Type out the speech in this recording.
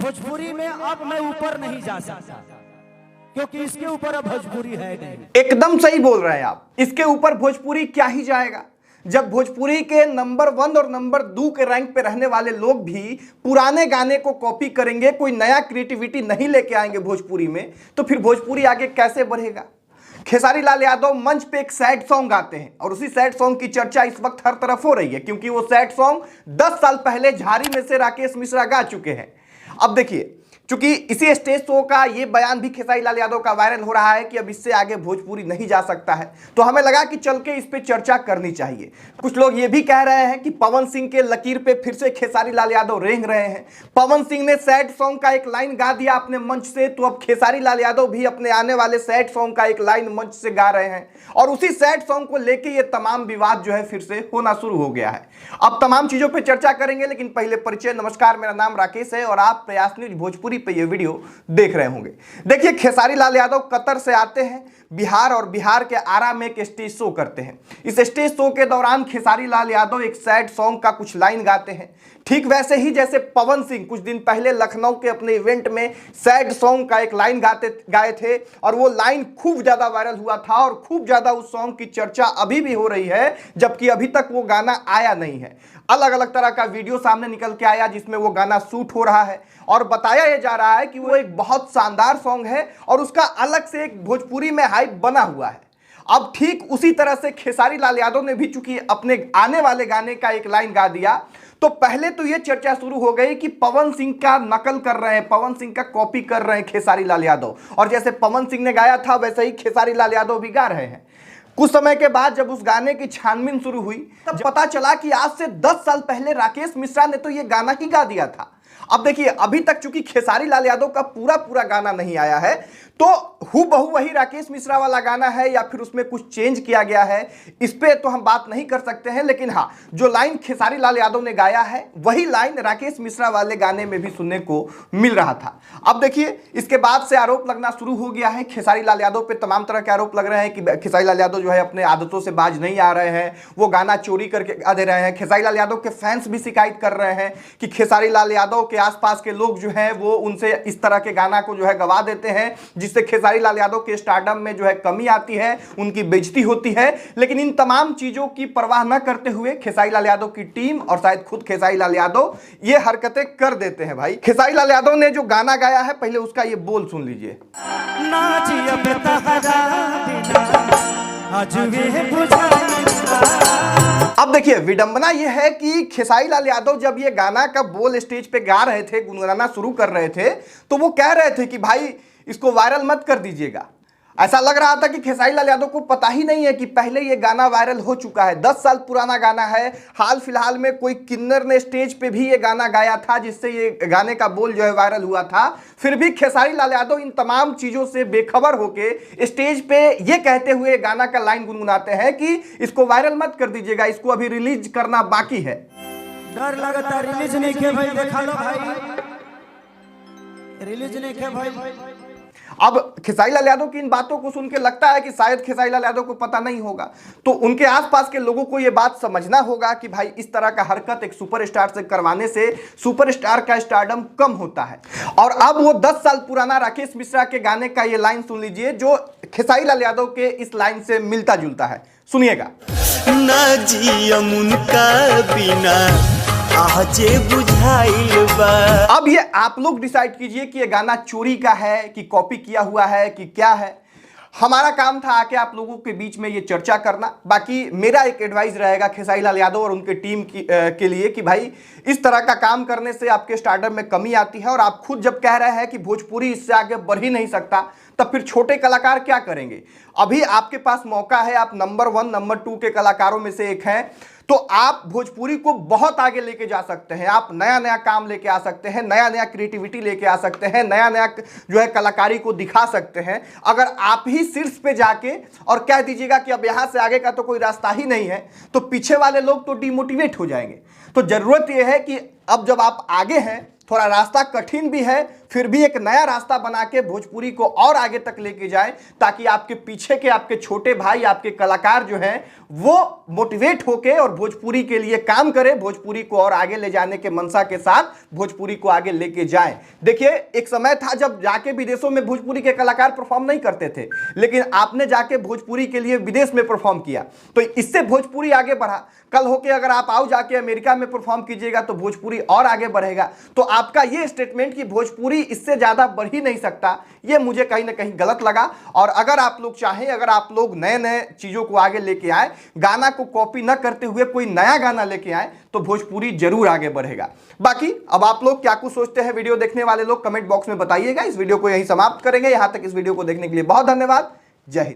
भोजपुरी में अब मैं ऊपर नहीं जा सकता, क्योंकि इसके ऊपर अब भोजपुरी है नहीं। एकदम सही बोल रहे हैं आप, इसके ऊपर भोजपुरी क्या ही जाएगा। जब भोजपुरी के नंबर 1 और नंबर 2 के रैंक पे रहने वाले लोग भी पुराने गाने को कॉपी करेंगे, कोई नया क्रिएटिविटी नहीं लेके आएंगे भोजपुरी में, तो फिर भोजपुरी आगे कैसे बढ़ेगा। खेसारी लाल यादव मंच पे एक सैड सॉन्ग गाते हैं और उसी सैड सॉन्ग की चर्चा इस वक्त हर तरफ हो रही है, क्योंकि वो सैड सॉन्ग 10 साल पहले झारी में से राकेश मिश्रा गा चुके हैं। अब देखिए, चूंकि इसी स्टेज शो का ये बयान भी खेसारी लाल यादव का वायरल हो रहा है कि अब इससे आगे भोजपुरी नहीं जा सकता है, तो हमें लगा कि चल के इस पे चर्चा करनी चाहिए। कुछ लोग ये भी कह रहे हैं कि पवन सिंह के लकीर पे फिर से खेसारी लाल यादव रेंग रहे हैं। पवन सिंह ने सैड सॉन्ग का एक लाइन गा दिया अपने मंच से, तो अब खेसारी लाल यादव भी अपने आने वाले सैड सॉन्ग का एक लाइन मंच से गा रहे हैं और उसी सैड सॉन्ग को लेके ये तमाम विवाद जो है फिर से होना शुरू हो गया है। अब तमाम चीजों पर चर्चा करेंगे, लेकिन पहले परिचय। नमस्कार, मेरा नाम राकेश है और आप प्रयास न्यूज भोजपुरी पे ये वीडियो देख रहे होंगे। देखिए, खेसारी लाल यादव कतर से आते हैं बिहार और बिहार के आरा में एक स्टेज शो करते हैं। इस स्टेज शो के दौरान खेसारी लाल यादव एक सैड सॉन्ग का कुछ लाइन गाते हैं, ठीक वैसे ही जैसे पवन सिंह कुछ दिन पहले लखनऊ के अपने इवेंट में सैड सॉन्ग का एक लाइन गाए थे और वो लाइन खूब ज्यादा वायरल हुआ था और खूब ज्यादा उस सॉन्ग की चर्चा अभी भी हो रही है, जबकि अभी तक वो गाना आया नहीं है। अलग अलग तरह का वीडियो सामने निकल के आया जिसमें वो गाना शूट हो रहा है और बताया यह जा रहा है कि वो एक बहुत शानदार सॉन्ग है और उसका अलग से एक भोजपुरी में हाइप बना हुआ है। अब ठीक उसी तरह से खेसारी लाल यादव ने भी चूंकि अपने आने वाले गाने का एक लाइन गा दिया, तो पहले तो यह चर्चा शुरू हो गई कि पवन सिंह का नकल कर रहे हैं, पवन सिंह का कॉपी कर रहे हैं खेसारी लाल यादव, और जैसे पवन सिंह ने गाया था वैसे ही खेसारी लाल यादव भी गा रहे हैं। कुछ समय के बाद जब उस गाने की छानबीन शुरू हुई, तब पता चला कि आज से 10 साल पहले राकेश मिश्रा ने तो ये गाना ही गा दिया था। अब देखिए, अभी तक चूंकि खेसारी लाल यादव का पूरा गाना नहीं आया है, तो हूबहू वही राकेश मिश्रा वाला गाना है या फिर उसमें कुछ चेंज किया गया है, इस पे तो हम बात नहीं कर सकते हैं। लेकिन हाँ, जो लाइन खेसारी लाल यादव ने गाया है वही लाइन राकेश मिश्रा वाले गाने में भी सुनने को मिल रहा था। अब देखिए, इसके बाद से आरोप लगना शुरू हो गया है। खेसारी लाल यादव पे तमाम तरह के आरोप लग रहे हैं कि खेसारी लाल यादव जो है अपने आदतों से बाज नहीं आ रहे हैं, वो गाना चोरी करके गा दे रहे हैं। खेसारी लाल यादव के फैंस भी शिकायत कर रहे हैं कि खेसारी लाल यादव के आसपास के लोग जो है वो उनसे इस तरह के गाना को जो है गवा देते हैं, जिससे खेसारी लाल यादव के स्टारडम में जो है कमी आती है, उनकी बेइज्जती होती है। लेकिन इन तमाम चीजों की परवाह न करते हुए खेसारी लाल यादव की टीम और शायद खुद खेसारी लाल यादव ये हरकतें कर देते हैं। भाई, खेसारी लाल यादव ने जो गाना गाया है, पहले उसका ये बोल सुन लीजिए। अब देखिए, विडंबना यह है कि खेसारी लाल यादव जब ये गाना का बोल स्टेज पे गा रहे थे, गुनगुनाना शुरू कर रहे थे, तो वो कह रहे थे कि भाई इसको वायरल मत कर दीजिएगा। ऐसा लग रहा था कि खेसारी लाल यादव को पता ही नहीं है कि पहले ये गाना वायरल हो चुका है। 10 साल पुराना गाना है। हाल फिलहाल में कोई किन्नर ने स्टेज पे भी ये गाना गाया था, जिससे ये गाने का बोल जो है वायरल हुआ था। फिर भी खेसारी लाल यादव इन तमाम चीजों से बेखबर होके स्टेज पे ये कहते हुए गाना का लाइन गुनगुनाते हैं कि इसको वायरल मत कर दीजिएगा, इसको अभी रिलीज करना बाकी है। डर लगता रिलीज नहीं किया भाई, देखा लो भाई, रिलीज नहीं किया भाई। अब खेसारी लाल यादव की इन बातों को सुन के लगता है कि शायद खेसारी लाल यादव को पता नहीं होगा, तो उनके आसपास के लोगों को यह बात समझना होगा कि भाई इस तरह का हरकत एक सुपरस्टार से करवाने से सुपरस्टार का स्टारडम कम होता है। और अब वो 10 साल पुराना राकेश मिश्रा के गाने का ये लाइन सुन लीजिए, जो खेसारी लाल यादव के इस लाइन से मिलता जुलता है। सुनिएगा। ना जियम उनका बिना आजे बुझाइल बा। अब ये आप लोग डिसाइड कीजिए कि ये गाना चोरी का है कि कॉपी किया हुआ है कि क्या है। हमारा काम था आके आप लोगों के बीच में ये चर्चा करना। बाकी मेरा एक एडवाइस रहेगा खेसारी लाल यादव और उनके टीम के लिए कि भाई इस तरह का काम करने से आपके स्टारडम में कमी आती है, और आप खुद जब कह रहे हैं कि भोजपुरी इससे आगे बढ़ ही नहीं सकता, तब फिर छोटे कलाकार क्या करेंगे। अभी आपके पास मौका है, आप नंबर 1 नंबर 2 के कलाकारों में से एक हैं, तो आप भोजपुरी को बहुत आगे लेके जा सकते हैं। आप नया नया काम लेके आ सकते हैं, नया नया क्रिएटिविटी लेके आ सकते हैं, नया नया जो है कलाकारी को दिखा सकते हैं। अगर आप ही शीर्ष पे जाके और कह दीजिएगा कि अब यहाँ से आगे का तो कोई रास्ता ही नहीं है, तो पीछे वाले लोग तो डिमोटिवेट हो जाएंगे। तो जरूरत यह है कि अब जब आप आगे हैं थोड़ा रास्ता कठिन भी है, फिर भी एक नया रास्ता बना के भोजपुरी को और आगे तक लेके जाए, ताकि आपके पीछे के आपके छोटे भाई, आपके कलाकार जो हैं वो मोटिवेट होके और भोजपुरी के लिए काम करे, भोजपुरी को और आगे ले जाने के मंशा के साथ भोजपुरी को आगे लेके जाए। देखिए, एक समय था जब जाके विदेशों में भोजपुरी के कलाकार परफॉर्म नहीं करते थे, लेकिन आपने जाके भोजपुरी के लिए विदेश में परफॉर्म किया, तो इससे भोजपुरी आगे बढ़ा। कल होके अगर आप आओ जाके अमेरिका में परफॉर्म कीजिएगा तो भोजपुरी और आगे बढ़ेगा। तो आपका ये स्टेटमेंट कि भोजपुरी इससे ज्यादा बढ़ ही नहीं सकता, ये मुझे कहीं ना कहीं गलत लगा। और अगर आप लोग चाहें, अगर आप लोग नए नए चीजों को आगे लेके आए, गाना को कॉपी न करते हुए कोई नया गाना लेके आए, तो भोजपुरी जरूर आगे बढ़ेगा। बाकी अब आप लोग क्या कुछ सोचते हैं, वीडियो देखने वाले लोग कमेंट बॉक्स में बताइएगा। इस वीडियो को यहीं समाप्त करेंगे। यहां तक इस वीडियो को देखने के लिए बहुत धन्यवाद। जय हिंद।